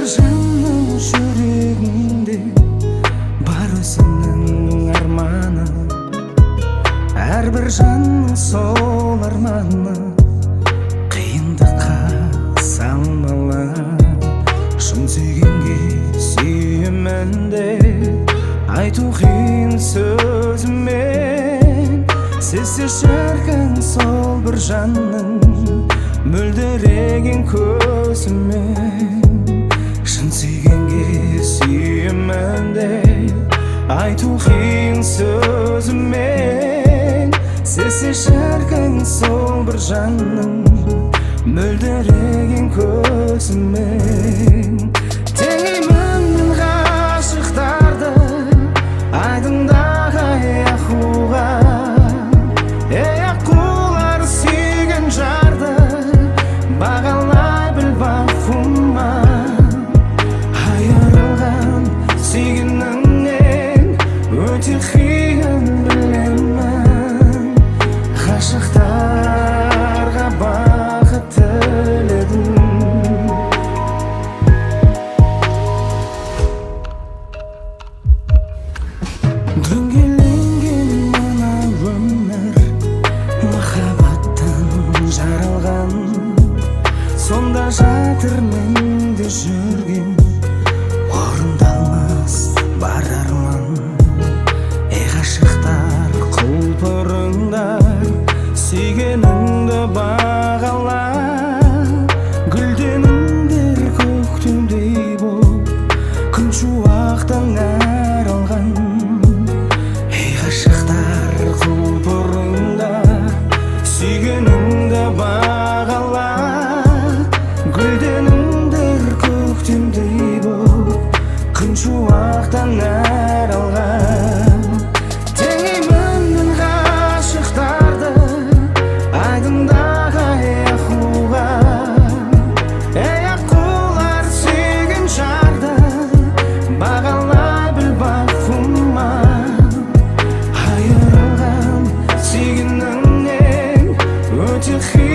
жанның жүрегінде бар өзіңнің арманы, әрбір жанның сол арманы қиындыққа салмалы. Шын сүйгенге сүйемін деп айту қиын сөзімен, сезсе шіркін сол бір жанның мөлдіреген көзімен. Шын сүйгенге сүйемін деп айту қиын сөзімен, сезсе шіркін сол бір жанның мөлдіреген көзімен. Теңеймін мен ғашықтарды айдындағы аққуға, аққулар сүйген жарды бағалай біл бақума. Айырылған сүйгеніңнен өте қиын білемін, ғашықтарға бақыт тіледім. Дөңгеленген мына өмір махаббаттан жаралған, сонда жатыр менде жүрген орындалмас бар арман. Ғашықтар құлпырыңдар, сүйгеніңді бағала. Гүлденіңдер көктемдей боп, күн шуақтан нәр алған. Ғашықтар құлпырыңдар, сүйгеніңді бағала. Гүлденіңдер көктемдей боп, күн шуақтан нәр алған. Теңеймін мен ғашықтарды айдындағы аққуға, аққулар сүйген жарды бағалай біл бақума. Айырылған сүйгеніңнен өте қиын